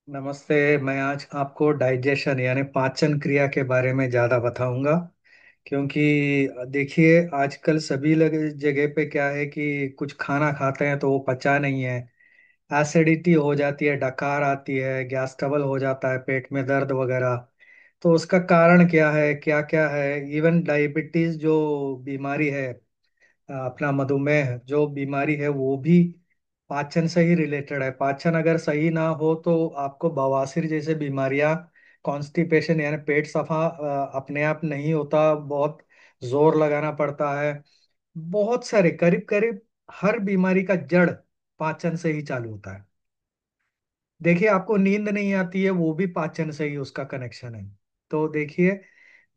नमस्ते। मैं आज आपको डाइजेशन यानी पाचन क्रिया के बारे में ज़्यादा बताऊंगा। क्योंकि देखिए आजकल सभी जगह पे क्या है कि कुछ खाना खाते हैं तो वो पचा नहीं है। एसिडिटी हो जाती है, डकार आती है, गैस ट्रबल हो जाता है, पेट में दर्द वगैरह। तो उसका कारण क्या है, क्या क्या है? इवन डायबिटीज जो बीमारी है, अपना मधुमेह जो बीमारी है, वो भी पाचन से ही रिलेटेड है। पाचन अगर सही ना हो तो आपको बवासीर जैसे बीमारियां, कॉन्स्टिपेशन यानी पेट सफा अपने आप नहीं होता, बहुत जोर लगाना पड़ता है। बहुत सारे, करीब करीब हर बीमारी का जड़ पाचन से ही चालू होता है। देखिए आपको नींद नहीं आती है, वो भी पाचन से ही उसका कनेक्शन है। तो देखिए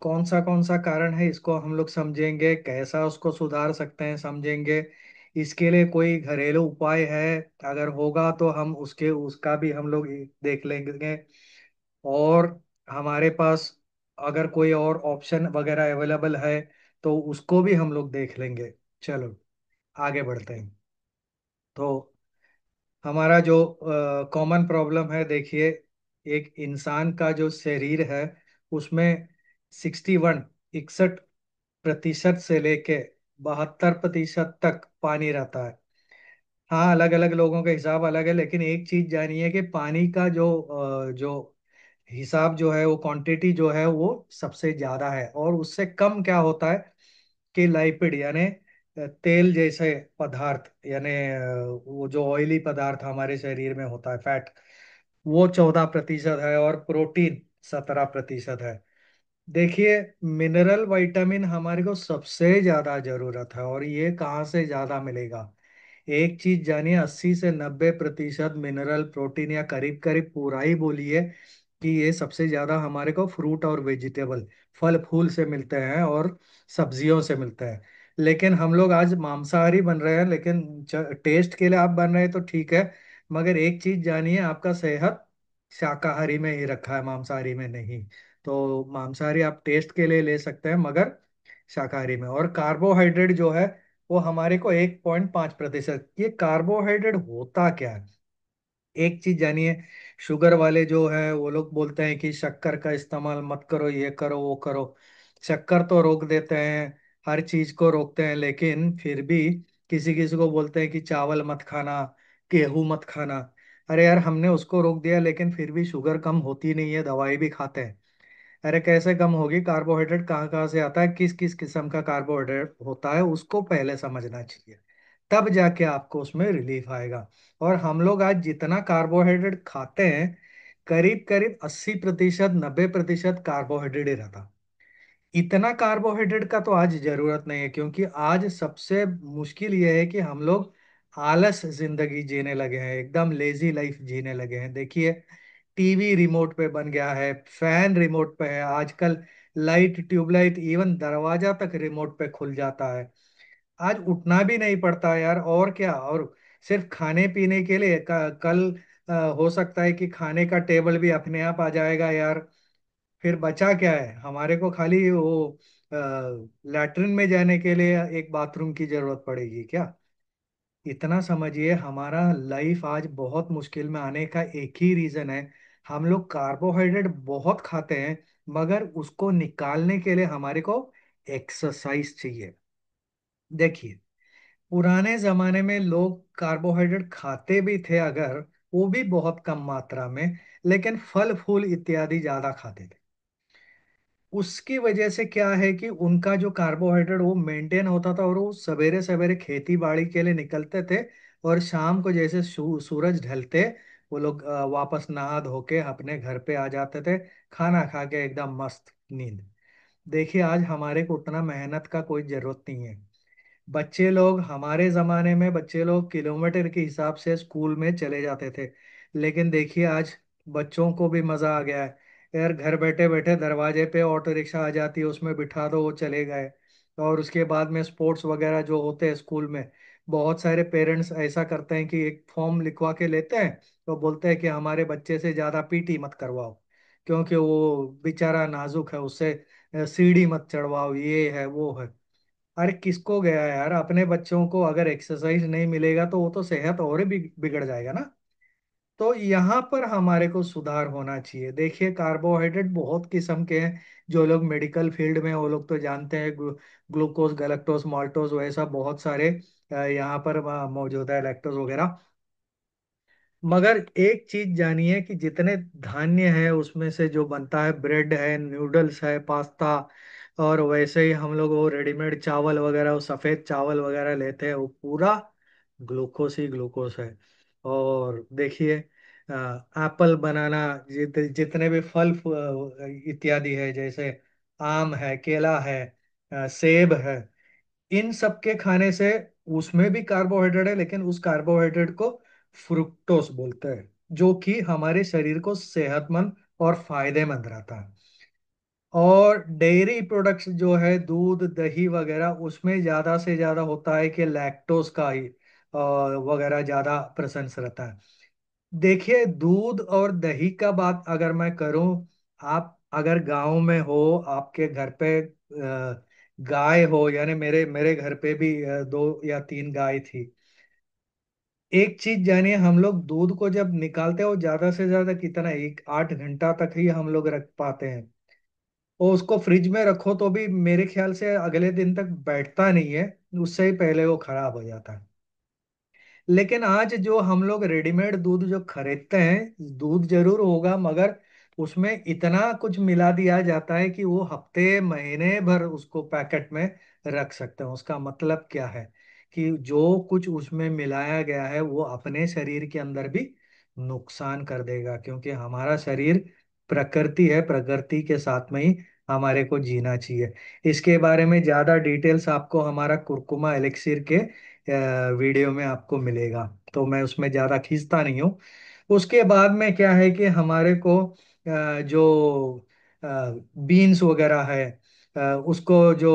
कौन सा कारण है, इसको हम लोग समझेंगे, कैसा उसको सुधार सकते हैं समझेंगे। इसके लिए कोई घरेलू उपाय है, अगर होगा तो हम उसका भी हम लोग देख लेंगे। और हमारे पास अगर कोई और ऑप्शन वगैरह अवेलेबल है तो उसको भी हम लोग देख लेंगे। चलो आगे बढ़ते हैं। तो हमारा जो कॉमन प्रॉब्लम है, देखिए एक इंसान का जो शरीर है उसमें 61 61% से लेके 72% तक पानी रहता है। हाँ, अलग अलग लोगों का हिसाब अलग है, लेकिन एक चीज जानिए कि पानी का जो हिसाब जो है, वो क्वांटिटी जो है वो सबसे ज्यादा है। और उससे कम क्या होता है कि लाइपिड यानी तेल जैसे पदार्थ, यानी वो जो ऑयली पदार्थ हमारे शरीर में होता है, फैट, वो 14% है, और प्रोटीन 17% है। देखिए मिनरल विटामिन हमारे को सबसे ज्यादा जरूरत है, और ये कहाँ से ज्यादा मिलेगा? एक चीज जानिए, 80 से 90% मिनरल प्रोटीन, या करीब करीब पूरा ही बोलिए कि ये सबसे ज्यादा हमारे को फ्रूट और वेजिटेबल, फल फूल से मिलते हैं और सब्जियों से मिलते हैं। लेकिन हम लोग आज मांसाहारी बन रहे हैं, लेकिन टेस्ट के लिए आप बन रहे हैं तो ठीक है। मगर एक चीज जानिए, आपका सेहत शाकाहारी में ही रखा है, मांसाहारी में नहीं। तो मांसाहारी आप टेस्ट के लिए ले सकते हैं, मगर शाकाहारी में। और कार्बोहाइड्रेट जो है वो हमारे को 1.5%। ये कार्बोहाइड्रेट होता क्या है? एक चीज जानिए, शुगर वाले जो है वो लोग बोलते हैं कि शक्कर का इस्तेमाल मत करो, ये करो वो करो। शक्कर तो रोक देते हैं, हर चीज को रोकते हैं, लेकिन फिर भी किसी किसी को बोलते हैं कि चावल मत खाना, गेहूं मत खाना। अरे यार, हमने उसको रोक दिया लेकिन फिर भी शुगर कम होती नहीं है, दवाई भी खाते हैं। अरे कैसे कम होगी? कार्बोहाइड्रेट कहाँ कहाँ से आता है, किस किस किस्म का कार्बोहाइड्रेट होता है, उसको पहले समझना चाहिए। तब जाके आपको उसमें रिलीफ आएगा। और हम लोग आज जितना कार्बोहाइड्रेट खाते हैं, करीब करीब 80% 90% कार्बोहाइड्रेट ही रहता। इतना कार्बोहाइड्रेट का तो आज जरूरत नहीं है, क्योंकि आज सबसे मुश्किल ये है कि हम लोग आलस जिंदगी जीने लगे हैं, एकदम लेजी लाइफ जीने लगे हैं। देखिए टीवी रिमोट पे बन गया है, फैन रिमोट पे है आजकल, लाइट, ट्यूबलाइट, इवन दरवाजा तक रिमोट पे खुल जाता है। आज उठना भी नहीं पड़ता यार, और क्या? और सिर्फ खाने पीने के लिए कल हो सकता है कि खाने का टेबल भी अपने आप आ जाएगा यार। फिर बचा क्या है हमारे को? खाली वो लैट्रिन में जाने के लिए एक बाथरूम की जरूरत पड़ेगी क्या? इतना समझिए, हमारा लाइफ आज बहुत मुश्किल में आने का एक ही रीजन है, हम लोग कार्बोहाइड्रेट बहुत खाते हैं, मगर उसको निकालने के लिए हमारे को एक्सरसाइज चाहिए। देखिए पुराने जमाने में लोग कार्बोहाइड्रेट खाते भी थे, अगर वो भी बहुत कम मात्रा में, लेकिन फल फूल इत्यादि ज्यादा खाते थे। उसकी वजह से क्या है कि उनका जो कार्बोहाइड्रेट वो मेंटेन होता था, और वो सवेरे सवेरे खेती बाड़ी के लिए निकलते थे, और शाम को जैसे सूरज ढलते वो लोग वापस नहा धो के अपने घर पे आ जाते थे, खाना खा के एकदम मस्त नींद। देखिए आज हमारे को उतना मेहनत का कोई जरूरत नहीं है। बच्चे लोग, हमारे जमाने में बच्चे लोग किलोमीटर के हिसाब से स्कूल में चले जाते थे, लेकिन देखिए आज बच्चों को भी मजा आ गया है। यार घर बैठे बैठे दरवाजे पे ऑटो रिक्शा आ जाती है, उसमें बिठा दो, वो चले गए। और उसके बाद में स्पोर्ट्स वगैरह जो होते हैं स्कूल में, बहुत सारे पेरेंट्स ऐसा करते हैं कि एक फॉर्म लिखवा के लेते हैं, तो बोलते हैं कि हमारे बच्चे से ज्यादा पीटी मत करवाओ, क्योंकि वो बेचारा नाजुक है, उससे सीढ़ी मत चढ़वाओ, ये है वो है। अरे किसको गया यार, अपने बच्चों को अगर एक्सरसाइज नहीं मिलेगा तो वो तो सेहत और भी बिगड़ जाएगा ना। तो यहाँ पर हमारे को सुधार होना चाहिए। देखिए कार्बोहाइड्रेट बहुत किस्म के हैं। जो लोग मेडिकल फील्ड में हैं, वो लोग तो जानते हैं ग्लूकोज, गैलेक्टोज, माल्टोज, वैसा बहुत सारे यहाँ पर मौजूद है, लैक्टोज वगैरह। मगर एक चीज जानिए कि जितने धान्य है उसमें से जो बनता है, ब्रेड है, नूडल्स है, पास्ता, और वैसे ही हम लोग वो रेडीमेड चावल वगैरह, वो सफेद चावल वगैरह लेते हैं, वो पूरा ग्लूकोज ही ग्लूकोज है। और देखिए एप्पल, बनाना, जितने भी फल इत्यादि है, जैसे आम है, केला है, सेब है, इन सब के खाने से उसमें भी कार्बोहाइड्रेट है, लेकिन उस कार्बोहाइड्रेट को फ्रुक्टोस बोलते हैं, जो कि हमारे शरीर को सेहतमंद और फायदेमंद रहता है। और डेयरी प्रोडक्ट्स जो है, दूध, दही वगैरह, उसमें ज्यादा से ज्यादा होता है कि लैक्टोज का ही वगैरह ज्यादा प्रेजेंस रहता है। देखिए दूध और दही का बात अगर मैं करूं, आप अगर गांव में हो, आपके घर पे गाय हो, यानी मेरे मेरे घर पे भी 2 या 3 गाय थी। एक चीज जानिए, हम लोग दूध को जब निकालते हैं, वो ज्यादा से ज्यादा कितना, 8 घंटा तक ही हम लोग रख पाते हैं। और उसको फ्रिज में रखो तो भी मेरे ख्याल से अगले दिन तक बैठता नहीं है, उससे ही पहले वो खराब हो जाता है। लेकिन आज जो हम लोग रेडीमेड दूध जो खरीदते हैं, दूध जरूर होगा, मगर उसमें इतना कुछ मिला दिया जाता है कि वो हफ्ते महीने भर उसको पैकेट में रख सकते हैं। उसका मतलब क्या है कि जो कुछ उसमें मिलाया गया है वो अपने शरीर के अंदर भी नुकसान कर देगा, क्योंकि हमारा शरीर प्रकृति है, प्रकृति के साथ में ही हमारे को जीना चाहिए। इसके बारे में ज्यादा डिटेल्स आपको हमारा कुरकुमा एलिक्सिर के वीडियो में आपको मिलेगा, तो मैं उसमें ज्यादा खींचता नहीं हूँ। उसके बाद में क्या है कि हमारे को जो बीन्स वगैरह है, उसको जो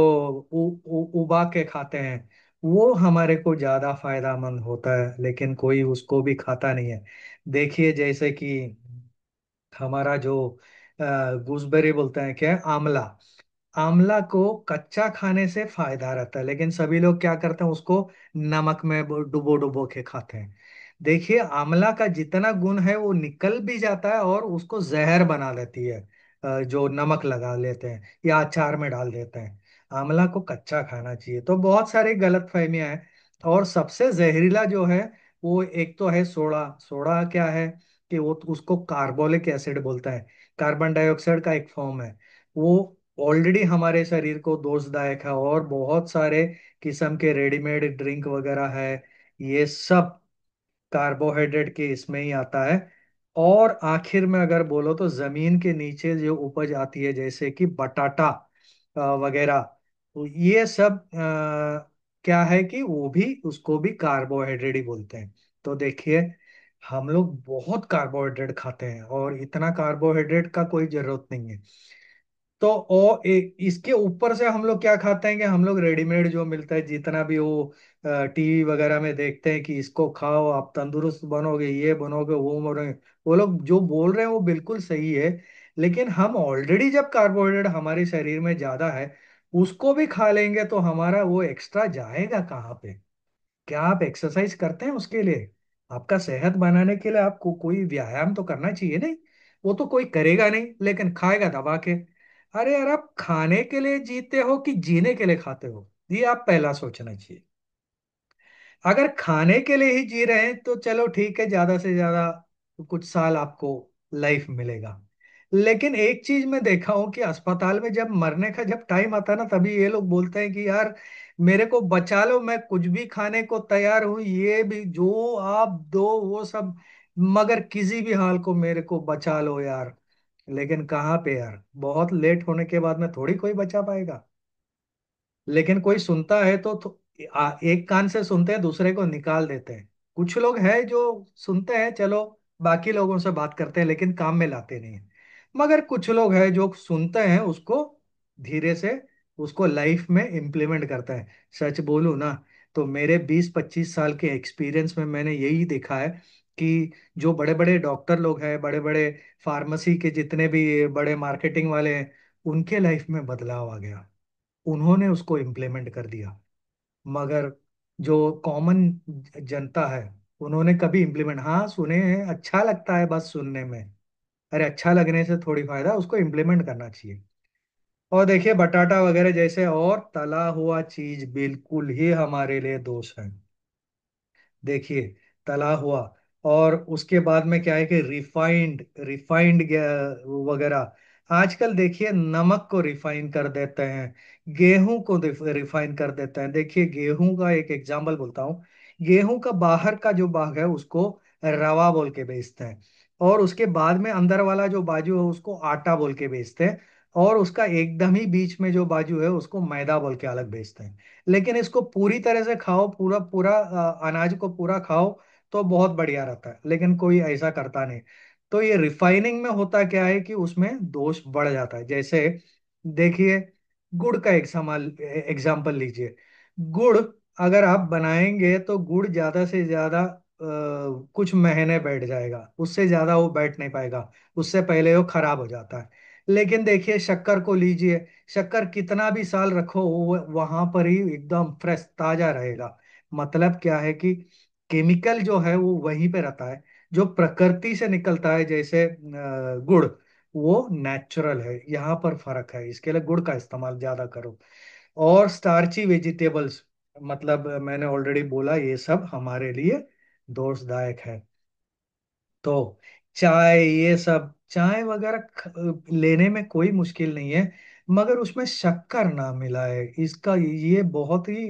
उबा के खाते हैं, वो हमारे को ज्यादा फायदामंद होता है, लेकिन कोई उसको भी खाता नहीं है। देखिए जैसे कि हमारा जो गूसबेरी बोलते हैं, क्या है, आंवला। आंवला को कच्चा खाने से फायदा रहता है, लेकिन सभी लोग क्या करते हैं, उसको नमक में डुबो डुबो के खाते हैं। देखिए आंवला का जितना गुण है वो निकल भी जाता है, और उसको जहर बना देती है जो नमक लगा लेते हैं या अचार में डाल देते हैं। आंवला को कच्चा खाना चाहिए। तो बहुत सारी गलत फहमियां हैं। और सबसे जहरीला जो है, वो एक तो है सोडा। सोडा क्या है कि वो उसको कार्बोलिक एसिड बोलता है, कार्बन डाइऑक्साइड का एक फॉर्म है। वो ऑलरेडी हमारे शरीर को दोषदायक है। और बहुत सारे किस्म के रेडीमेड ड्रिंक वगैरह है, ये सब कार्बोहाइड्रेट के इसमें ही आता है। और आखिर में अगर बोलो तो जमीन के नीचे जो उपज आती है, जैसे कि बटाटा वगैरह, तो ये सब क्या है कि वो भी, उसको भी कार्बोहाइड्रेट ही बोलते हैं। तो देखिए हम लोग बहुत कार्बोहाइड्रेट खाते हैं, और इतना कार्बोहाइड्रेट का कोई जरूरत नहीं है। तो इसके ऊपर से हम लोग क्या खाते हैं कि हम लोग रेडीमेड जो मिलता है, जितना भी वो टीवी वगैरह में देखते हैं कि इसको खाओ आप तंदुरुस्त बनोगे, ये बनोगे, वो बनोगे, वो लोग जो बोल रहे हैं वो बिल्कुल सही है। लेकिन हम ऑलरेडी जब कार्बोहाइड्रेट हमारे शरीर में ज्यादा है, उसको भी खा लेंगे तो हमारा वो एक्स्ट्रा जाएगा कहाँ पे? क्या आप एक्सरसाइज करते हैं उसके लिए? आपका सेहत बनाने के लिए आपको कोई व्यायाम तो करना चाहिए नहीं? वो तो कोई करेगा नहीं, लेकिन खाएगा दबा के। अरे यार, आप खाने के लिए जीते हो कि जीने के लिए खाते हो, ये आप पहला सोचना चाहिए। अगर खाने के लिए ही जी रहे हैं तो चलो ठीक है, ज्यादा से ज्यादा कुछ साल आपको लाइफ मिलेगा। लेकिन एक चीज मैं देखा हूं कि अस्पताल में जब मरने का जब टाइम आता है ना, तभी ये लोग बोलते हैं कि यार मेरे को बचा लो, मैं कुछ भी खाने को तैयार हूं, ये भी जो आप दो वो सब, मगर किसी भी हाल को मेरे को बचा लो यार। लेकिन कहाँ पे यार, बहुत लेट होने के बाद में थोड़ी कोई बचा पाएगा। लेकिन कोई सुनता है तो एक कान से सुनते हैं, दूसरे को निकाल देते हैं। कुछ लोग हैं जो सुनते हैं, चलो बाकी लोगों से बात करते हैं, लेकिन काम में लाते नहीं हैं। मगर कुछ लोग हैं जो सुनते हैं उसको, धीरे से उसको लाइफ में इम्प्लीमेंट करता है। सच बोलूं ना, तो मेरे 20-25 साल के एक्सपीरियंस में मैंने यही देखा है कि जो बड़े बड़े डॉक्टर लोग हैं, बड़े बड़े फार्मेसी के जितने भी बड़े मार्केटिंग वाले हैं, उनके लाइफ में बदलाव आ गया, उन्होंने उसको इम्प्लीमेंट कर दिया। मगर जो कॉमन जनता है, उन्होंने कभी इम्प्लीमेंट, हाँ सुने हैं, अच्छा लगता है बस सुनने में। अरे अच्छा लगने से थोड़ी फायदा, उसको इम्प्लीमेंट करना चाहिए। और देखिए बटाटा वगैरह जैसे और तला हुआ चीज बिल्कुल ही हमारे लिए दोष है। देखिए तला हुआ, और उसके बाद में क्या है कि रिफाइंड रिफाइंड वगैरह, आजकल देखिए नमक को रिफाइन कर देते हैं, गेहूं को रिफाइन कर देते हैं। देखिए गेहूं का एक एग्जांपल बोलता हूँ। गेहूं का बाहर का जो भाग है उसको रवा बोल के बेचते हैं, और उसके बाद में अंदर वाला जो बाजू है उसको आटा बोल के बेचते हैं, और उसका एकदम ही बीच में जो बाजू है उसको मैदा बोल के अलग बेचते हैं। लेकिन इसको पूरी तरह से खाओ, पूरा पूरा अनाज को पूरा खाओ तो बहुत बढ़िया रहता है, लेकिन कोई ऐसा करता नहीं। तो ये रिफाइनिंग में होता क्या है कि उसमें दोष बढ़ जाता है। जैसे देखिए गुड़ का एक सवाल एग्जाम्पल लीजिए। गुड़ अगर आप बनाएंगे तो गुड़ ज्यादा से ज्यादा कुछ महीने बैठ जाएगा, उससे ज्यादा वो बैठ नहीं पाएगा, उससे पहले वो खराब हो जाता है। लेकिन देखिए शक्कर को लीजिए, शक्कर कितना भी साल रखो वो वहां पर ही एकदम फ्रेश ताजा रहेगा। मतलब क्या है कि केमिकल जो है वो वहीं पे रहता है, जो प्रकृति से निकलता है जैसे गुड़, वो नेचुरल है। यहाँ पर फर्क है, इसके लिए गुड़ का इस्तेमाल ज्यादा करो। और स्टार्ची वेजिटेबल्स, मतलब मैंने ऑलरेडी बोला ये सब हमारे लिए दोषदायक है। तो चाय, ये सब चाय वगैरह लेने में कोई मुश्किल नहीं है, मगर उसमें शक्कर ना मिलाए, इसका ये बहुत ही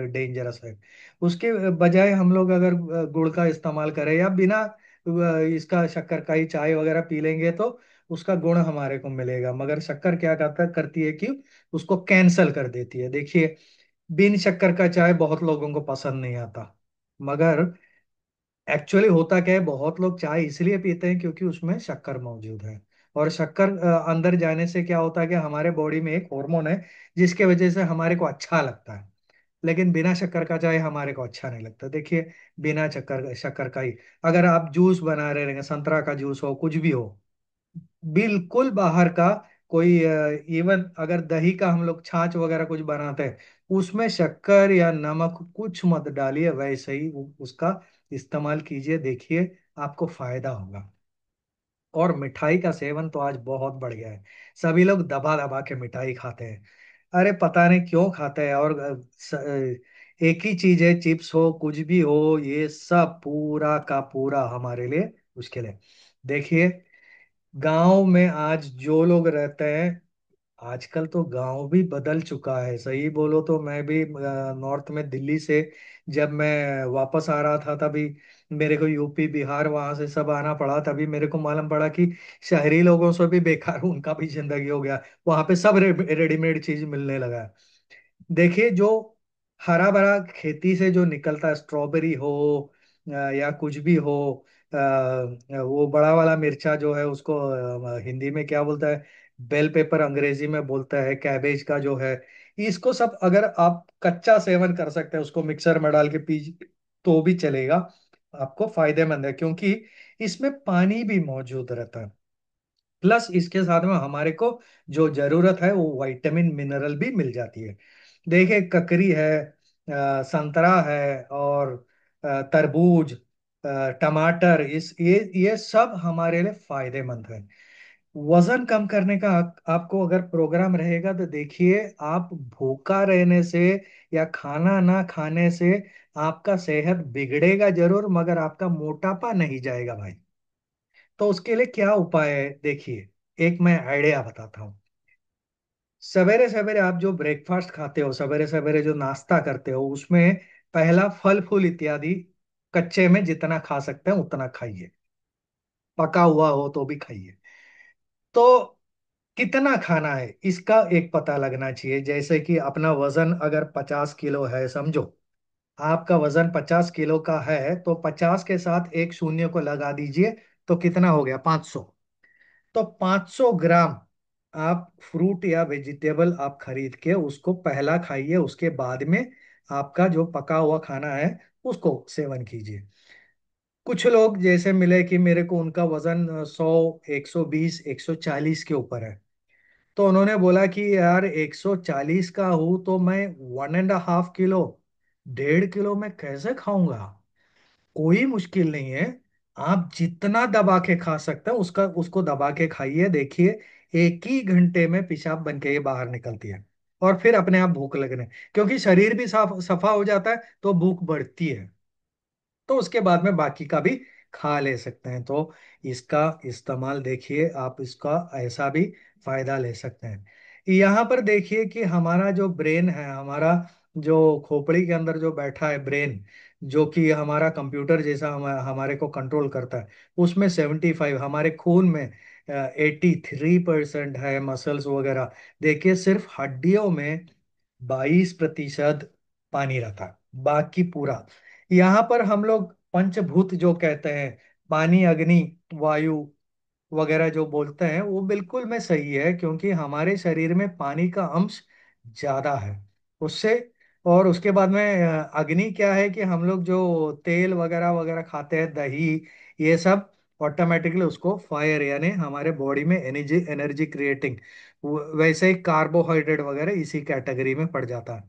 डेंजरस है। उसके बजाय हम लोग अगर गुड़ का इस्तेमाल करें या बिना इसका शक्कर का ही चाय वगैरह पी लेंगे तो उसका गुण हमारे को मिलेगा। मगर शक्कर क्या करती है कि उसको कैंसल कर देती है। देखिए बिन शक्कर का चाय बहुत लोगों को पसंद नहीं आता, मगर एक्चुअली होता क्या है, बहुत लोग चाय इसलिए पीते हैं क्योंकि उसमें शक्कर मौजूद है। और शक्कर अंदर जाने से क्या होता है कि हमारे बॉडी में एक हार्मोन है जिसके वजह से हमारे को अच्छा लगता है। लेकिन बिना शक्कर का चाय हमारे को अच्छा नहीं लगता। देखिए बिना शक्कर शक्कर का ही अगर आप जूस बना रहे हैं, संतरा का जूस हो कुछ भी हो, बिल्कुल बाहर का कोई, इवन अगर दही का हम लोग छाछ वगैरह कुछ बनाते हैं, उसमें शक्कर या नमक कुछ मत डालिए, वैसे ही उसका इस्तेमाल कीजिए, देखिए आपको फायदा होगा। और मिठाई का सेवन तो आज बहुत बढ़ गया है, सभी लोग दबा दबा के मिठाई खाते हैं। अरे पता नहीं क्यों खाते हैं। और एक ही चीज है, चिप्स हो कुछ भी हो, ये सब पूरा का पूरा हमारे लिए मुश्किल है। देखिए गांव में आज जो लोग रहते हैं, आजकल तो गांव भी बदल चुका है। सही बोलो तो मैं भी नॉर्थ में दिल्ली से जब मैं वापस आ रहा था तभी मेरे को यूपी बिहार वहां से सब आना पड़ा, तभी मेरे को मालूम पड़ा कि शहरी लोगों से भी बेकार उनका भी जिंदगी हो गया। वहां पे सब रेडीमेड चीज मिलने लगा है। देखिए जो हरा भरा खेती से जो निकलता है, स्ट्रॉबेरी हो या कुछ भी हो, वो बड़ा वाला मिर्चा जो है उसको हिंदी में क्या बोलता है, बेल पेपर अंग्रेजी में बोलता है, कैबेज का जो है, इसको सब अगर आप कच्चा सेवन कर सकते हैं, उसको मिक्सर में डाल के पी तो भी चलेगा, आपको फायदेमंद है क्योंकि इसमें पानी भी मौजूद रहता है। प्लस इसके साथ में हमारे को जो जरूरत है वो विटामिन मिनरल भी मिल जाती है। देखिए ककरी है, संतरा है, और तरबूज, टमाटर, इस ये सब हमारे लिए फायदेमंद है। वजन कम करने का आपको अगर प्रोग्राम रहेगा तो देखिए आप भूखा रहने से या खाना ना खाने से आपका सेहत बिगड़ेगा जरूर, मगर आपका मोटापा नहीं जाएगा भाई। तो उसके लिए क्या उपाय है देखिए, एक मैं आइडिया बताता हूँ। सवेरे सवेरे आप जो ब्रेकफास्ट खाते हो, सवेरे सवेरे जो नाश्ता करते हो, उसमें पहला फल फूल इत्यादि कच्चे में जितना खा सकते हैं उतना खाइए, पका हुआ हो तो भी खाइए। तो कितना खाना है इसका एक पता लगना चाहिए। जैसे कि अपना वजन अगर 50 किलो है समझो, आपका वजन 50 किलो का है तो 50 के साथ एक शून्य को लगा दीजिए, तो कितना हो गया, 500। तो 500 ग्राम आप फ्रूट या वेजिटेबल आप खरीद के उसको पहला खाइए, उसके बाद में आपका जो पका हुआ खाना है उसको सेवन कीजिए। कुछ लोग जैसे मिले कि मेरे को उनका वजन 100, 120, 140 के ऊपर है, तो उन्होंने बोला कि यार 140 का हूं तो मैं 1.5 किलो, 1.5 किलो मैं कैसे खाऊंगा। कोई मुश्किल नहीं है। आप जितना दबा के खा सकते हैं उसका उसको दबा के खाइए, देखिए 1 ही घंटे में पेशाब बन के ये बाहर निकलती है। और फिर अपने आप भूख लगने, क्योंकि शरीर भी साफ सफा हो जाता है तो भूख बढ़ती है। तो उसके बाद में बाकी का भी खा ले सकते हैं। तो इसका इस्तेमाल देखिए, आप इसका ऐसा भी फायदा ले सकते हैं। यहाँ पर देखिए कि हमारा जो ब्रेन है, हमारा जो खोपड़ी के अंदर जो बैठा है ब्रेन, जो कि हमारा कंप्यूटर जैसा हमारे को कंट्रोल करता है, उसमें 75, हमारे खून में 83% है मसल्स वगैरह। देखिए सिर्फ हड्डियों में 22% पानी रहता है, बाकी पूरा। यहाँ पर हम लोग पंचभूत जो कहते हैं, पानी अग्नि वायु वगैरह जो बोलते हैं, वो बिल्कुल में सही है, क्योंकि हमारे शरीर में पानी का अंश ज्यादा है उससे। और उसके बाद में अग्नि क्या है कि हम लोग जो तेल वगैरह वगैरह खाते हैं, दही, ये सब ऑटोमेटिकली उसको फायर यानी हमारे बॉडी में एनर्जी एनर्जी क्रिएटिंग, वैसे ही कार्बोहाइड्रेट वगैरह इसी कैटेगरी में पड़ जाता है।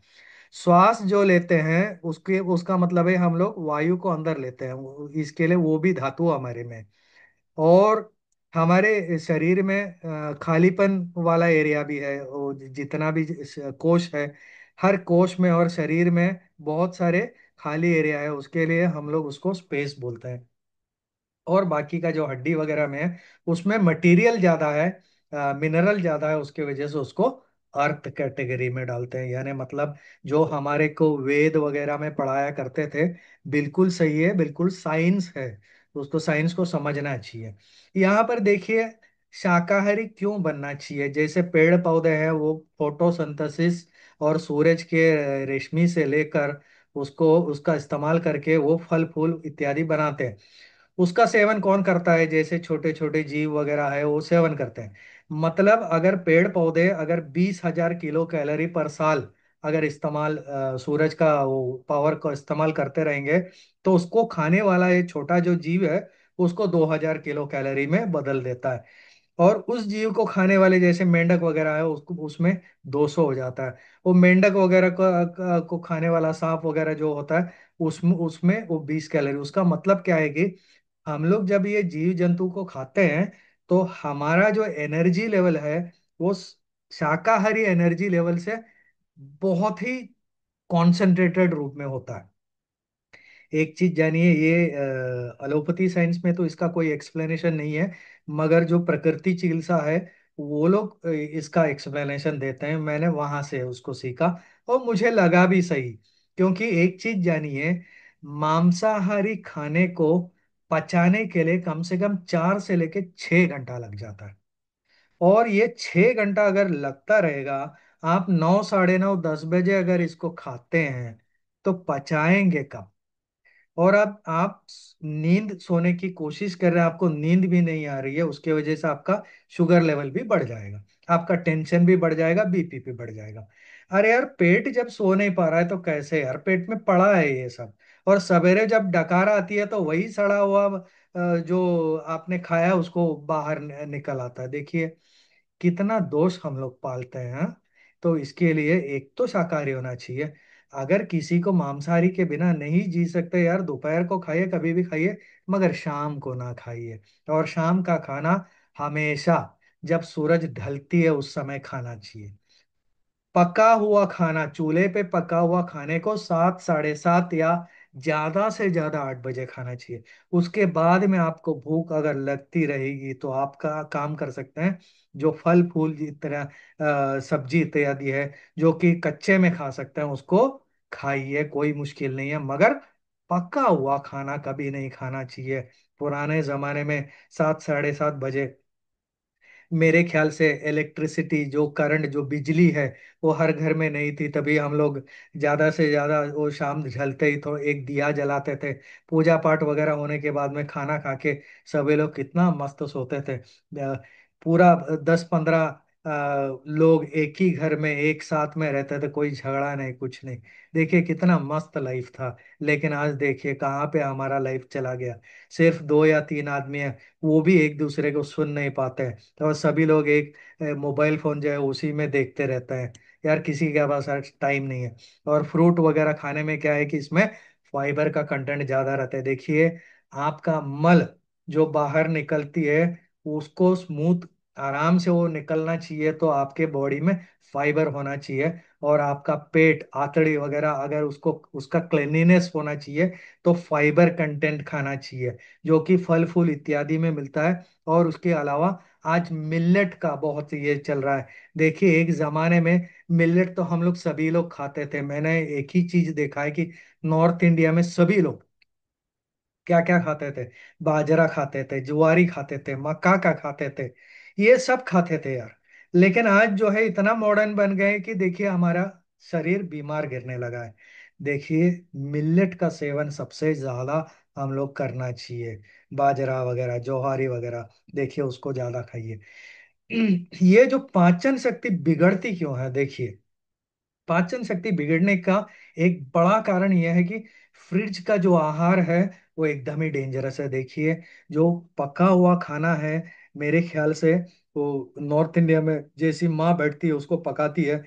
श्वास जो लेते हैं उसके उसका मतलब है हम लोग वायु को अंदर लेते हैं, इसके लिए वो भी धातु हमारे में। और हमारे शरीर में खालीपन वाला एरिया भी है, वो जितना भी कोश है, हर कोश में और शरीर में बहुत सारे खाली एरिया है, उसके लिए हम लोग उसको स्पेस बोलते हैं। और बाकी का जो हड्डी वगैरह में है उसमें मटेरियल ज्यादा है, मिनरल ज्यादा है, उसके वजह से उसको अर्थ कैटेगरी में डालते हैं। यानी मतलब जो हमारे को वेद वगैरह में पढ़ाया करते थे, बिल्कुल सही है, बिल्कुल साइंस है, उसको साइंस को समझना चाहिए। यहाँ पर देखिए शाकाहारी क्यों बनना चाहिए। जैसे पेड़ पौधे हैं वो फोटोसिंथेसिस और सूरज के रेशमी से लेकर उसको उसका इस्तेमाल करके वो फल फूल इत्यादि बनाते हैं। उसका सेवन कौन करता है, जैसे छोटे छोटे जीव वगैरह है वो सेवन करते हैं। मतलब अगर पेड़ पौधे अगर 20,000 किलो कैलोरी पर साल अगर इस्तेमाल सूरज का वो पावर को इस्तेमाल करते रहेंगे, तो उसको खाने वाला ये छोटा जो जीव है उसको 2,000 किलो कैलोरी में बदल देता है। और उस जीव को खाने वाले जैसे मेंढक वगैरह है उसको उसमें 200 हो जाता है। वो मेंढक वगैरह को खाने वाला सांप वगैरह जो होता है उसमें उसमें वो 20 कैलोरी। उसका मतलब क्या है कि हम लोग जब ये जीव जंतु को खाते हैं तो हमारा जो एनर्जी लेवल है वो शाकाहारी एनर्जी लेवल से बहुत ही कॉन्सेंट्रेटेड रूप में होता है। एक चीज जानिए, ये एलोपैथी साइंस में तो इसका कोई एक्सप्लेनेशन नहीं है, मगर जो प्रकृति चिकित्सा है वो लोग इसका एक्सप्लेनेशन देते हैं। मैंने वहां से उसको सीखा और मुझे लगा भी सही। क्योंकि एक चीज जानिए, मांसाहारी खाने को पचाने के लिए कम से कम 4 से लेके 6 घंटा लग जाता है। और ये 6 घंटा अगर लगता रहेगा, आप 9, 9:30, 10 बजे अगर इसको खाते हैं तो पचाएंगे कब। और अब आप नींद सोने की कोशिश कर रहे हैं, आपको नींद भी नहीं आ रही है, उसके वजह से आपका शुगर लेवल भी बढ़ जाएगा, आपका टेंशन भी बढ़ जाएगा, बीपी भी बढ़ जाएगा। अरे यार पेट जब सो नहीं पा रहा है तो कैसे यार, पेट में पड़ा है ये सब। और सवेरे जब डकार आती है तो वही सड़ा हुआ जो आपने खाया उसको बाहर निकल आता है। देखिए कितना दोष हम लोग पालते हैं, हाँ? तो इसके लिए एक तो शाकाहारी होना चाहिए। अगर किसी को मांसाहारी के बिना नहीं जी सकते यार, दोपहर को खाइए, कभी भी खाइए, मगर शाम को ना खाइए। और शाम का खाना हमेशा जब सूरज ढलती है उस समय खाना चाहिए। पका हुआ खाना, चूल्हे पे पका हुआ खाने को 7, 7:30 या ज्यादा से ज्यादा 8 बजे खाना चाहिए। उसके बाद में आपको भूख अगर लगती रहेगी तो आपका काम कर सकते हैं, जो फल फूल जिस तरह सब्जी इत्यादि है जो कि कच्चे में खा सकते हैं उसको खाइए, कोई मुश्किल नहीं है। मगर पका हुआ खाना कभी नहीं खाना चाहिए। पुराने जमाने में 7, 7:30 बजे मेरे ख्याल से इलेक्ट्रिसिटी जो करंट जो बिजली है वो हर घर में नहीं थी, तभी हम लोग ज्यादा से ज्यादा वो शाम ढलते ही तो एक दिया जलाते थे। पूजा पाठ वगैरह होने के बाद में खाना खा के सभी लोग कितना मस्त सोते थे। पूरा 10, 15 लोग एक ही घर में एक साथ में रहते थे, कोई झगड़ा नहीं कुछ नहीं। देखिए कितना मस्त लाइफ था। लेकिन आज देखिए कहाँ पे हमारा लाइफ चला गया। सिर्फ 2 या 3 आदमी है, वो भी एक दूसरे को सुन नहीं पाते हैं, तो सभी लोग एक मोबाइल फोन जो है उसी में देखते रहते हैं। यार किसी के पास आज टाइम नहीं है। और फ्रूट वगैरह खाने में क्या है कि इसमें फाइबर का कंटेंट ज्यादा रहता है। देखिए, आपका मल जो बाहर निकलती है, उसको स्मूथ आराम से वो निकलना चाहिए, तो आपके बॉडी में फाइबर होना चाहिए। और आपका पेट, आंतड़ी वगैरह, अगर उसको उसका क्लेanलीनेस होना चाहिए, तो फाइबर कंटेंट खाना चाहिए, जो कि फल फूल इत्यादि में मिलता है। और उसके अलावा आज मिलेट का बहुत ये चल रहा है। देखिए, एक जमाने में मिलेट तो हम लोग सभी लोग खाते थे। मैंने एक ही चीज देखा है कि नॉर्थ इंडिया में सभी लोग क्या क्या खाते थे। बाजरा खाते थे, ज्वारी खाते थे, मक्का का खाते थे, ये सब खाते थे यार। लेकिन आज जो है इतना मॉडर्न बन गए कि देखिए हमारा शरीर बीमार गिरने लगा है। देखिए, मिलेट का सेवन सबसे ज्यादा हम लोग करना चाहिए। बाजरा वगैरह, ज्वारी वगैरह, देखिए उसको ज्यादा खाइए। ये जो पाचन शक्ति बिगड़ती क्यों है, देखिए, पाचन शक्ति बिगड़ने का एक बड़ा कारण यह है कि फ्रिज का जो आहार है वो एकदम ही डेंजरस है। देखिए, जो पका हुआ खाना है, मेरे ख्याल से वो नॉर्थ इंडिया में जैसी माँ बैठती है उसको पकाती है,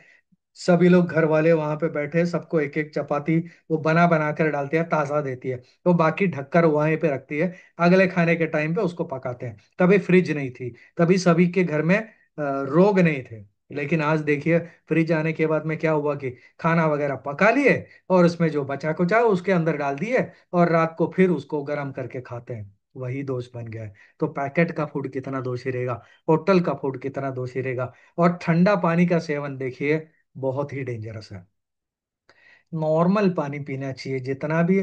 सभी लोग घर वाले वहां पे बैठे, सबको एक एक चपाती वो बना बना कर डालती है, ताजा देती है, तो बाकी ढककर वहीं पे रखती है। अगले खाने के टाइम पे उसको पकाते हैं। तभी फ्रिज नहीं थी, तभी सभी के घर में रोग नहीं थे। लेकिन आज देखिए, फ्रिज आने के बाद में क्या हुआ कि खाना वगैरह पका लिए, और उसमें जो बचा कुचा उसके अंदर डाल दिए, और रात को फिर उसको गर्म करके खाते हैं। वही दोष बन गया है। तो पैकेट का फूड कितना दोषी रहेगा, होटल का फूड कितना दोषी रहेगा। और ठंडा पानी का सेवन देखिए बहुत ही डेंजरस है। नॉर्मल पानी पीना चाहिए, जितना भी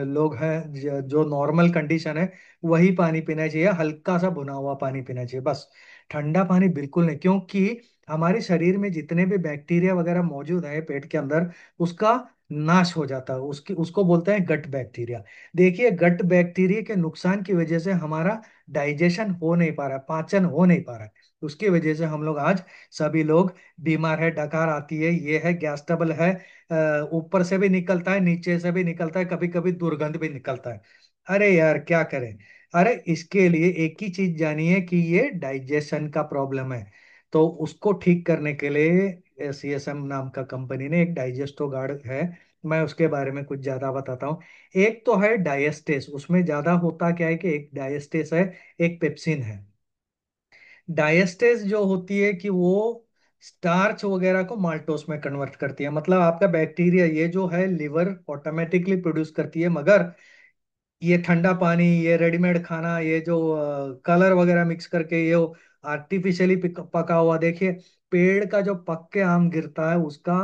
लोग हैं, जो नॉर्मल कंडीशन है वही पानी पीना चाहिए। हल्का सा भुना हुआ पानी पीना चाहिए बस, ठंडा पानी बिल्कुल नहीं। क्योंकि हमारे शरीर में जितने भी बैक्टीरिया वगैरह मौजूद है पेट के अंदर, उसका नाश हो जाता है। उसकी उसको बोलते हैं गट बैक्टीरिया। देखिए, गट बैक्टीरिया के नुकसान की वजह से हमारा डाइजेशन हो नहीं पा रहा है, पाचन हो नहीं पा रहा है। उसकी वजह से हम लोग आज सभी लोग बीमार है, डकार आती है, ये है, गैस ट्रबल है, ऊपर से भी निकलता है, नीचे से भी निकलता है, कभी कभी दुर्गंध भी निकलता है। अरे यार क्या करें। अरे इसके लिए एक ही चीज जानिए कि ये डाइजेशन का प्रॉब्लम है। तो उसको ठीक करने के लिए सीएसएम नाम का कंपनी ने एक डाइजेस्टो गार्ड है, मैं उसके बारे में कुछ ज्यादा बताता हूँ। एक तो है डायस्टेस, उसमें ज्यादा होता क्या है कि एक डायस्टेस है, एक पेप्सिन है। डायस्टेज जो होती है कि वो स्टार्च वगैरह को माल्टोस में कन्वर्ट करती है। मतलब आपका बैक्टीरिया ये जो है लिवर ऑटोमेटिकली प्रोड्यूस करती है, मगर ये ठंडा पानी, ये रेडीमेड खाना, ये जो कलर वगैरह मिक्स करके ये आर्टिफिशियली पका हुआ, देखिए पेड़ का जो पक के आम गिरता है उसका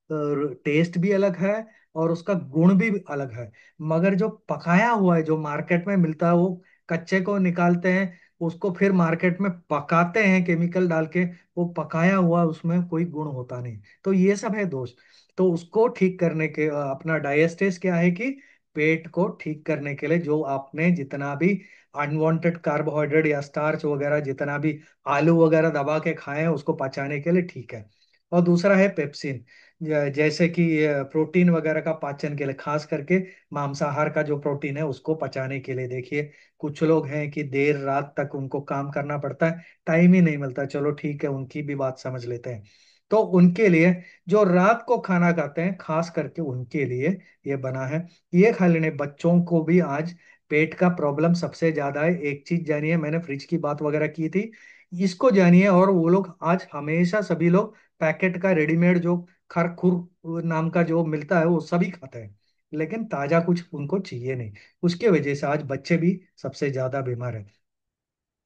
टेस्ट भी अलग है, और उसका गुण भी अलग है। मगर जो पकाया हुआ है जो मार्केट में मिलता है, वो कच्चे को निकालते हैं, उसको फिर मार्केट में पकाते हैं केमिकल डाल के, वो पकाया हुआ उसमें कोई गुण होता नहीं। तो ये सब है दोष। तो उसको ठीक करने के अपना डायस्टेस क्या है कि पेट को ठीक करने के लिए जो आपने जितना भी अनवांटेड कार्बोहाइड्रेट या स्टार्च वगैरह जितना भी आलू वगैरह दबा के खाए हैं, उसको पचाने के लिए ठीक है। और दूसरा है पेप्सिन, जैसे कि प्रोटीन वगैरह का पाचन के लिए, खास करके मांसाहार का जो प्रोटीन है उसको पचाने के लिए। देखिए, कुछ लोग हैं कि देर रात तक उनको काम करना पड़ता है, टाइम ही नहीं मिलता, चलो ठीक है उनकी भी बात समझ लेते हैं। तो उनके लिए, जो रात को खाना खाते हैं, खास करके उनके लिए ये बना है। ये खा लेने, बच्चों को भी आज पेट का प्रॉब्लम सबसे ज्यादा है। एक चीज जानिए, मैंने फ्रिज की बात वगैरह की थी, इसको जानिए। और वो लोग आज हमेशा सभी लोग पैकेट का रेडीमेड जो खरखुर नाम का जो मिलता है वो सभी खाते हैं, लेकिन ताजा कुछ उनको चाहिए नहीं। उसके वजह से आज बच्चे भी सबसे ज्यादा बीमार है।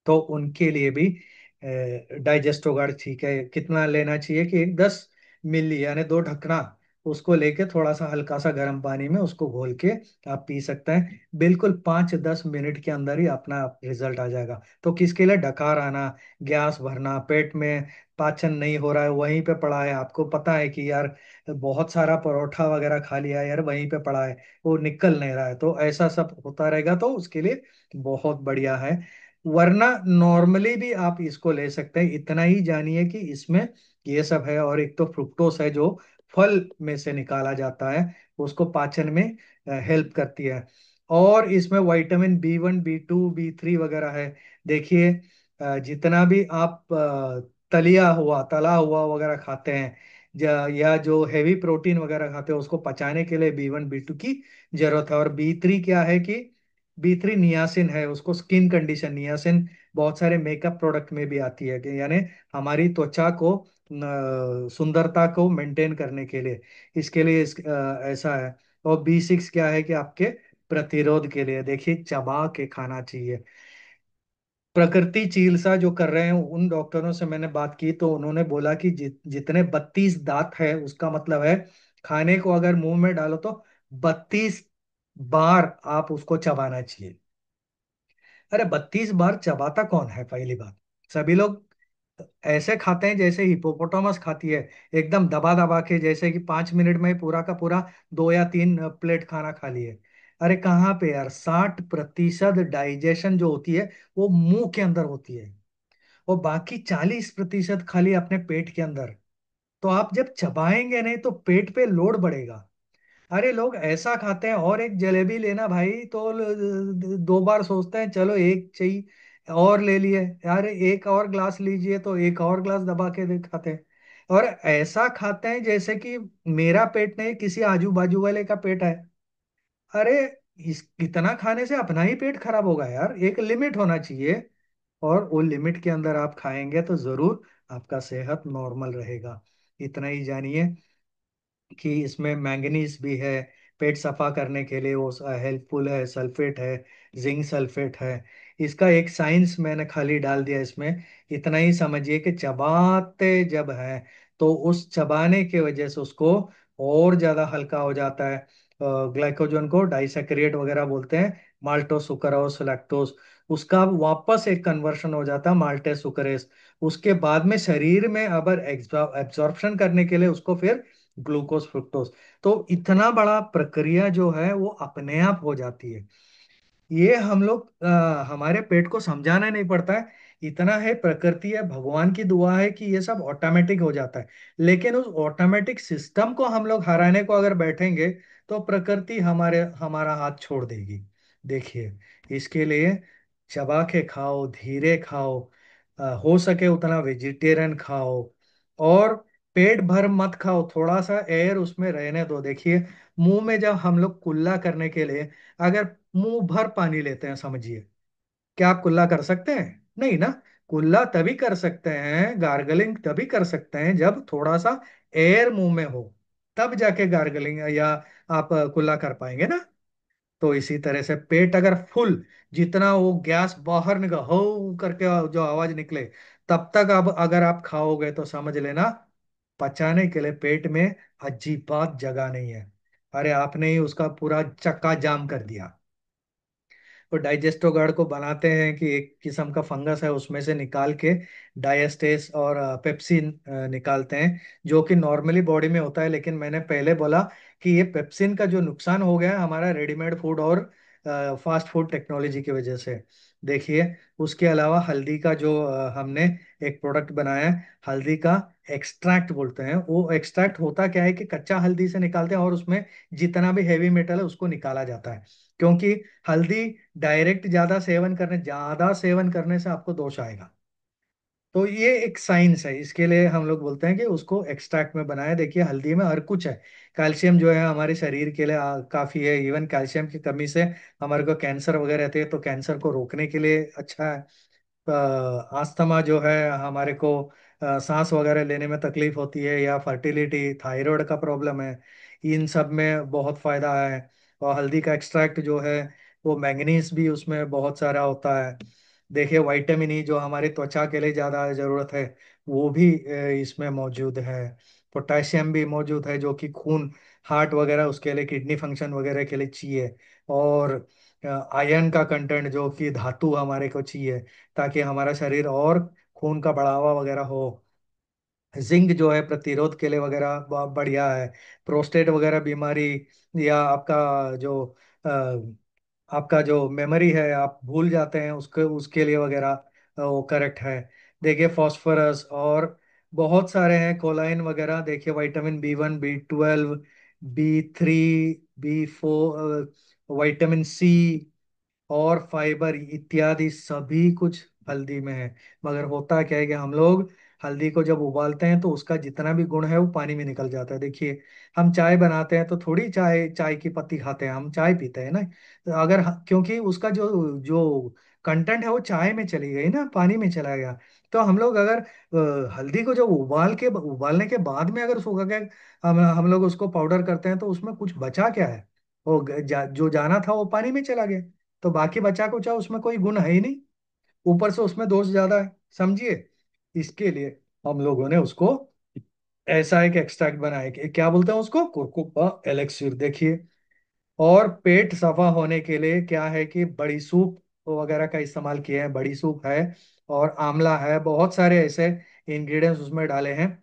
तो उनके लिए भी डाइजेस्टोगार्ड ठीक है। कितना लेना चाहिए कि एक 10 मिली यानी 2 ढकना, उसको लेके थोड़ा सा हल्का सा गर्म पानी में उसको घोल के आप पी सकते हैं। बिल्कुल 5-10 मिनट के अंदर ही अपना रिजल्ट आ जाएगा। तो किसके लिए डकार आना, गैस भरना, पेट में पाचन नहीं हो रहा है, वहीं पे पड़ा है, आपको पता है कि यार बहुत सारा परोठा वगैरह खा लिया यार, वहीं पे पड़ा है, वो निकल नहीं रहा है, तो ऐसा सब होता रहेगा, तो उसके लिए बहुत बढ़िया है। वरना नॉर्मली भी आप इसको ले सकते हैं। इतना ही जानिए कि इसमें ये सब है। और एक तो फ्रुक्टोस है जो फल में से निकाला जाता है, उसको पाचन में हेल्प करती है। और इसमें विटामिन B1 B2 B3 वगैरह है। देखिए, जितना भी आप तला हुआ वगैरह खाते हैं, या जो हैवी प्रोटीन वगैरह खाते हो उसको पचाने के लिए B1 B2 की जरूरत है। और B3 क्या है कि B3 नियासिन है, उसको स्किन कंडीशन, नियासिन बहुत सारे मेकअप प्रोडक्ट में भी आती है कि यानी हमारी त्वचा को सुंदरता को मेंटेन करने के लिए, इसके लिए ऐसा है। और B6 क्या है कि आपके प्रतिरोध के लिए। देखिए चबा के खाना चाहिए। प्रकृति चिकित्सा जो कर रहे हैं उन डॉक्टरों से मैंने बात की तो उन्होंने बोला कि जितने 32 दांत है उसका मतलब है खाने को अगर मुंह में डालो तो 32 बार आप उसको चबाना चाहिए। अरे 32 बार चबाता कौन है पहली बात। सभी लोग ऐसे खाते हैं जैसे हिपोपोटामस खाती है, एकदम दबा दबा के, जैसे कि 5 मिनट में पूरा का पूरा 2 या 3 प्लेट खाना खा लिए। अरे कहाँ पे यार, 60% डाइजेशन जो होती है वो मुंह के अंदर होती है, और बाकी 40% खाली अपने पेट के अंदर। तो आप जब चबाएंगे नहीं तो पेट पे लोड बढ़ेगा। अरे लोग ऐसा खाते हैं, और एक जलेबी लेना भाई तो 2 बार सोचते हैं, चलो एक चाहिए और ले लिए, यार एक और ग्लास लीजिए तो एक और ग्लास दबा के खाते हैं। और ऐसा खाते हैं जैसे कि मेरा पेट नहीं किसी आजू बाजू वाले का पेट है। अरे इस इतना खाने से अपना ही पेट खराब होगा यार, एक लिमिट होना चाहिए। और वो लिमिट के अंदर आप खाएंगे तो जरूर आपका सेहत नॉर्मल रहेगा। इतना ही जानिए कि इसमें मैंगनीज भी है, पेट सफा करने के लिए वो हेल्पफुल है। सल्फेट है, जिंक सल्फेट है। इसका एक साइंस मैंने खाली डाल दिया इसमें। इतना ही समझिए कि चबाते जब है तो उस चबाने की वजह से उसको और ज्यादा हल्का हो जाता है। ग्लाइकोजन को डाइसेक्रिएट वगैरह बोलते हैं, माल्टोस सुक्रोस लैक्टोस, उसका वापस एक कन्वर्शन हो जाता है माल्टेस सुक्रेस। उसके बाद में शरीर में अब एब्जॉर्प्शन करने के लिए उसको फिर ग्लूकोज फ्रुक्टोज। तो इतना बड़ा प्रक्रिया जो है वो अपने आप हो जाती है। ये हम लोग हमारे पेट को समझाना नहीं पड़ता है। इतना है, प्रकृति है, भगवान की दुआ है कि ये सब ऑटोमेटिक हो जाता है। लेकिन उस ऑटोमेटिक सिस्टम को हम लोग हराने को अगर बैठेंगे तो प्रकृति हमारा हाथ छोड़ देगी। देखिए, इसके लिए चबा के खाओ, धीरे खाओ, हो सके उतना वेजिटेरियन खाओ, और पेट भर मत खाओ, थोड़ा सा एयर उसमें रहने दो। देखिए मुंह में जब हम लोग कुल्ला करने के लिए अगर मुंह भर पानी लेते हैं, समझिए, क्या आप कुल्ला कर सकते हैं? नहीं ना। कुल्ला तभी कर सकते हैं, गार्गलिंग तभी कर सकते हैं जब थोड़ा सा एयर मुंह में हो, तब जाके गार्गलिंग या आप कुल्ला कर पाएंगे ना। तो इसी तरह से पेट अगर फुल, जितना वो गैस बाहर निकल हो करके जो आवाज निकले, तब तक अब अगर आप खाओगे तो समझ लेना पचाने के लिए पेट में अजीब बात जगह नहीं है। अरे आपने ही उसका पूरा चक्का जाम कर दिया। तो डाइजेस्टो गार्ड को बनाते हैं कि एक किस्म का फंगस है उसमें से निकाल के डायस्टेस और पेप्सिन निकालते हैं, जो कि नॉर्मली बॉडी में होता है। लेकिन मैंने पहले बोला कि ये पेप्सिन का जो नुकसान हो गया है हमारा रेडीमेड फूड और फास्ट फूड टेक्नोलॉजी की वजह से। देखिए, उसके अलावा हल्दी का जो हमने एक प्रोडक्ट बनाया है, हल्दी का एक्सट्रैक्ट बोलते हैं। वो एक्सट्रैक्ट होता क्या है कि कच्चा हल्दी से निकालते हैं और उसमें जितना भी हैवी मेटल है उसको निकाला जाता है। क्योंकि हल्दी डायरेक्ट ज्यादा सेवन करने से आपको दोष आएगा। तो ये एक साइंस है, इसके लिए हम लोग बोलते हैं कि उसको एक्सट्रैक्ट में बनाया। देखिए हल्दी में हर कुछ है। कैल्शियम जो है हमारे शरीर के लिए काफी है। इवन कैल्शियम की कमी से हमारे को कैंसर वगैरह रहते हैं, तो कैंसर को रोकने के लिए अच्छा है। अस्थमा जो है हमारे को, सांस वगैरह लेने में तकलीफ होती है, या फर्टिलिटी, थायराइड का प्रॉब्लम है, इन सब में बहुत फायदा है। और हल्दी का एक्सट्रैक्ट जो है वो मैंगनीज भी उसमें बहुत सारा होता है। देखिए विटामिन ई जो हमारी त्वचा के लिए ज़्यादा ज़रूरत है वो भी इसमें मौजूद है। पोटेशियम भी मौजूद है जो कि खून, हार्ट वगैरह उसके लिए, किडनी फंक्शन वगैरह के लिए चाहिए। और आयरन का कंटेंट जो कि धातु हमारे को चाहिए ताकि हमारा शरीर और खून का बढ़ावा वगैरह हो। जिंक जो है प्रतिरोध के लिए वगैरह बढ़िया है। प्रोस्टेट वगैरह बीमारी, या आपका जो मेमोरी है आप भूल जाते हैं उसके उसके लिए वगैरह वो करेक्ट है। देखिए फॉस्फोरस और बहुत सारे हैं, कोलाइन वगैरह। देखिए vitamin B1 B12 B3 B4, vitamin C और फाइबर इत्यादि सभी कुछ हल्दी में है। मगर होता क्या है कि हम लोग हल्दी को जब उबालते हैं तो उसका जितना भी गुण है वो पानी में निकल जाता है। देखिए, हम चाय बनाते हैं तो थोड़ी चाय चाय की पत्ती खाते हैं, हम चाय पीते हैं ना। तो अगर क्योंकि उसका जो जो कंटेंट है वो चाय में चली गई ना, पानी में चला गया। तो हम लोग अगर हल्दी को जब उबालने के बाद में अगर सुखा के हम लोग उसको पाउडर करते हैं तो उसमें कुछ बचा क्या है? वो जो जाना था वो पानी में चला गया। तो बाकी बचा कुचा उसमें कोई गुण है ही नहीं, ऊपर से उसमें दोष ज्यादा है, समझिए। इसके लिए हम लोगों ने उसको ऐसा एक एक्सट्रैक्ट बनाया कि क्या बोलते हैं उसको, कुरकुब्बा एलेक्सिर। देखिए, और पेट सफा होने के लिए क्या है कि बड़ी सूप वगैरह का इस्तेमाल किया है, बड़ी सूप है और आंवला है, बहुत सारे ऐसे इंग्रेडिएंट्स उसमें डाले हैं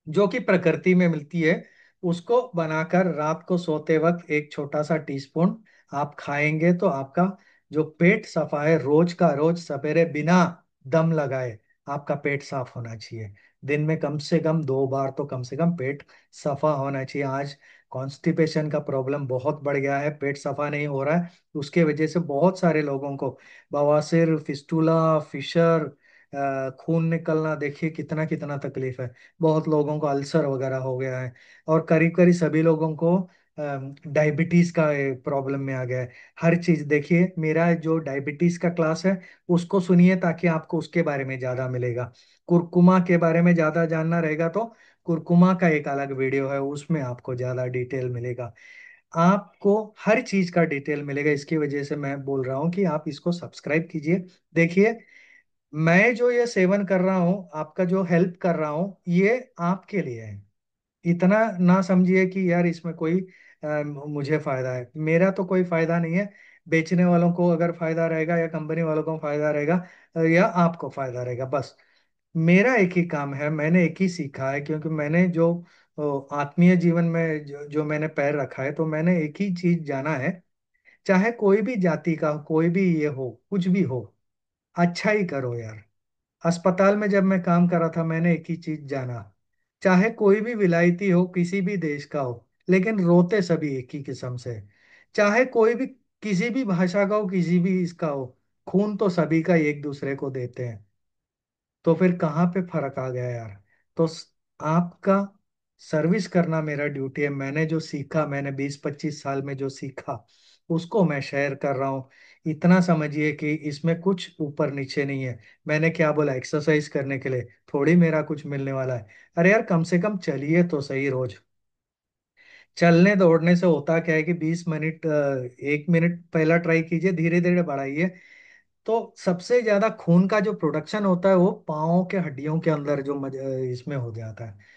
जो कि प्रकृति में मिलती है। उसको बनाकर रात को सोते वक्त एक छोटा सा टीस्पून आप खाएंगे तो आपका जो पेट सफा है, रोज का रोज सवेरे बिना दम लगाए आपका पेट साफ होना चाहिए। दिन में कम से कम 2 बार तो कम से कम पेट सफा होना चाहिए। आज कॉन्स्टिपेशन का प्रॉब्लम बहुत बढ़ गया है, पेट सफा नहीं हो रहा है। उसके वजह से बहुत सारे लोगों को बवासीर, फिस्टूला, फिशर, खून निकलना, देखिए कितना कितना तकलीफ है। बहुत लोगों को अल्सर वगैरह हो गया है, और करीब करीब सभी लोगों को डायबिटीज का प्रॉब्लम में आ गया है। हर चीज देखिए, मेरा जो डायबिटीज का क्लास है उसको सुनिए ताकि आपको उसके बारे में ज्यादा मिलेगा। कुरकुमा के बारे में ज्यादा जानना रहेगा तो कुरकुमा का एक अलग वीडियो है, उसमें आपको ज्यादा डिटेल मिलेगा। आपको हर चीज का डिटेल मिलेगा, इसकी वजह से मैं बोल रहा हूँ कि आप इसको सब्सक्राइब कीजिए। देखिए, मैं जो ये सेवन कर रहा हूँ, आपका जो हेल्प कर रहा हूँ, ये आपके लिए है। इतना ना समझिए कि यार इसमें कोई मुझे फायदा है, मेरा तो कोई फायदा नहीं है। बेचने वालों को अगर फायदा रहेगा या कंपनी वालों को फायदा रहेगा या आपको फायदा रहेगा, बस मेरा एक ही काम है, मैंने एक ही सीखा है। क्योंकि मैंने जो आत्मीय जीवन में जो मैंने पैर रखा है, तो मैंने एक ही चीज जाना है, चाहे कोई भी जाति का हो, कोई भी ये हो, कुछ भी हो, अच्छा ही करो यार। अस्पताल में जब मैं काम कर रहा था मैंने एक ही चीज जाना, चाहे कोई भी विलायती हो, किसी भी देश का हो, लेकिन रोते सभी एक ही किस्म से। चाहे कोई भी किसी भी भाषा का हो, किसी भी इसका हो, खून तो सभी का एक दूसरे को देते हैं। तो फिर कहाँ पे फर्क आ गया यार? तो आपका सर्विस करना मेरा ड्यूटी है। मैंने जो सीखा, मैंने 20-25 साल में जो सीखा उसको मैं शेयर कर रहा हूँ। इतना समझिए कि इसमें कुछ ऊपर नीचे नहीं है। मैंने क्या बोला, एक्सरसाइज करने के लिए थोड़ी मेरा कुछ मिलने वाला है। अरे यार, कम से कम चलिए तो सही रोज। चलने दौड़ने से होता क्या है कि 20 मिनट, 1 मिनट पहला ट्राई कीजिए, धीरे धीरे बढ़ाइए। तो सबसे ज्यादा खून का जो प्रोडक्शन होता है वो पाँव के हड्डियों के अंदर जो इसमें हो जाता है।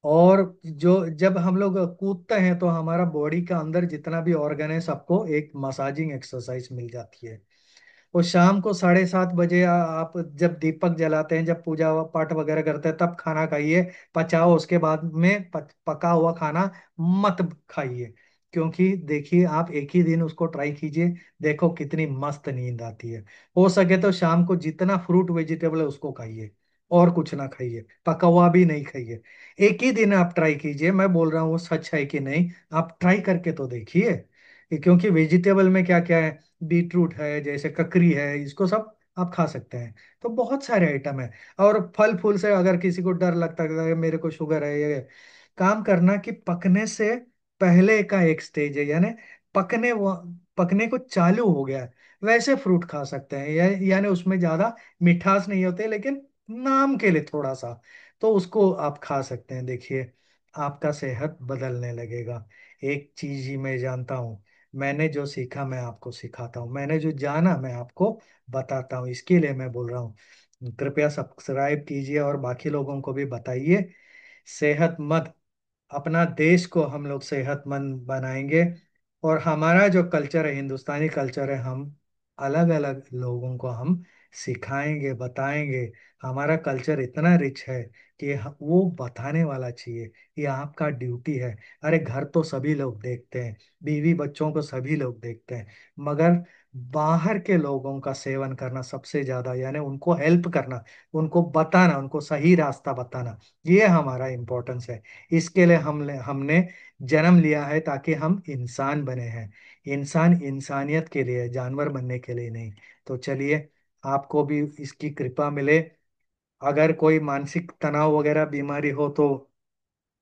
और जो जब हम लोग कूदते हैं तो हमारा बॉडी का अंदर जितना भी ऑर्गन है सबको एक मसाजिंग एक्सरसाइज मिल जाती है। वो शाम को 7:30 बजे आप जब दीपक जलाते हैं, जब पूजा पाठ वगैरह करते हैं, तब खाना खाइए, पचाओ। उसके बाद में पका हुआ खाना मत खाइए। क्योंकि देखिए, आप एक ही दिन उसको ट्राई कीजिए, देखो कितनी मस्त नींद आती है। हो सके तो शाम को जितना फ्रूट वेजिटेबल है उसको खाइए, और कुछ ना खाइए, पका हुआ भी नहीं खाइए। एक ही दिन आप ट्राई कीजिए, मैं बोल रहा हूँ वो सच है कि नहीं, आप ट्राई करके तो देखिए। क्योंकि वेजिटेबल में क्या क्या है, बीटरूट है, जैसे ककड़ी है, इसको सब आप खा सकते हैं। तो बहुत सारे आइटम है। और फल फूल से अगर किसी को डर लगता है कि मेरे को शुगर है, ये काम करना कि पकने से पहले का एक स्टेज है, यानी पकने वो पकने को चालू हो गया है, वैसे फ्रूट खा सकते हैं। यानी उसमें ज्यादा मिठास नहीं होते, लेकिन नाम के लिए थोड़ा सा, तो उसको आप खा सकते हैं। देखिए, आपका सेहत बदलने लगेगा। एक चीज ही मैं जानता हूँ, मैंने जो सीखा मैं आपको सिखाता हूँ, मैंने जो जाना मैं आपको बताता हूँ, इसके लिए मैं बोल रहा हूँ। कृपया सब्सक्राइब कीजिए और बाकी लोगों को भी बताइए। सेहतमंद अपना देश को हम लोग सेहतमंद बनाएंगे। और हमारा जो कल्चर है, हिंदुस्तानी कल्चर है, हम अलग अलग लोगों को हम सिखाएंगे, बताएंगे। हमारा कल्चर इतना रिच है कि वो बताने वाला चाहिए। ये आपका ड्यूटी है। अरे घर तो सभी लोग देखते हैं, बीवी बच्चों को सभी लोग देखते हैं, मगर बाहर के लोगों का सेवन करना सबसे ज्यादा, यानी उनको हेल्प करना, उनको बताना, उनको सही रास्ता बताना, ये हमारा इम्पोर्टेंस है। इसके लिए हमने हमने जन्म लिया है ताकि हम इंसान बने हैं। इंसान इंसानियत के लिए, जानवर बनने के लिए नहीं। तो चलिए, आपको भी इसकी कृपा मिले, अगर कोई मानसिक तनाव वगैरह बीमारी हो तो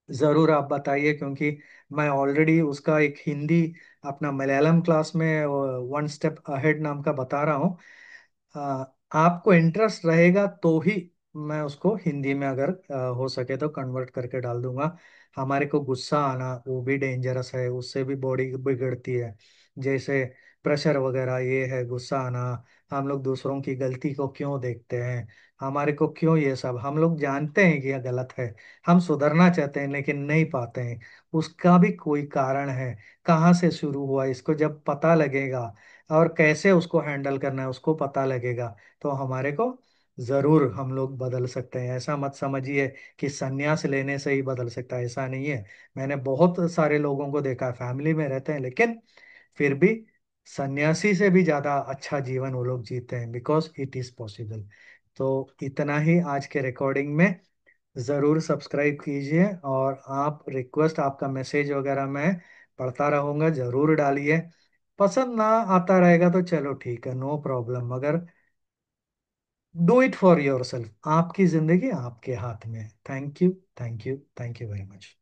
जरूर आप बताइए, क्योंकि मैं ऑलरेडी उसका एक हिंदी अपना मलयालम क्लास में वन स्टेप अहेड नाम का बता रहा हूँ। आ, आपको इंटरेस्ट रहेगा तो ही मैं उसको हिंदी में अगर हो सके तो कन्वर्ट करके डाल दूंगा। हमारे को गुस्सा आना वो भी डेंजरस है, उससे भी बॉडी बिगड़ती है। जैसे प्रेशर वगैरह ये है गुस्सा आना। हम लोग दूसरों की गलती को क्यों देखते हैं, हमारे को क्यों ये सब, हम लोग जानते हैं कि यह गलत है, हम सुधरना चाहते हैं लेकिन नहीं पाते हैं। उसका भी कोई कारण है, कहाँ से शुरू हुआ, इसको जब पता लगेगा और कैसे उसको हैंडल करना है उसको पता लगेगा, तो हमारे को जरूर हम लोग बदल सकते हैं। ऐसा मत समझिए कि संन्यास लेने से ही बदल सकता है, ऐसा नहीं है। मैंने बहुत सारे लोगों को देखा है, फैमिली में रहते हैं लेकिन फिर भी सन्यासी से भी ज्यादा अच्छा जीवन वो लोग जीते हैं, बिकॉज इट इज पॉसिबल। तो इतना ही आज के रिकॉर्डिंग में। जरूर सब्सक्राइब कीजिए, और आप रिक्वेस्ट आपका मैसेज वगैरह मैं पढ़ता रहूंगा, जरूर डालिए। पसंद ना आता रहेगा तो चलो ठीक है, नो प्रॉब्लम, मगर do it for your self. आपकी जिंदगी आपके हाथ में है। Thank you, thank you, thank you very much.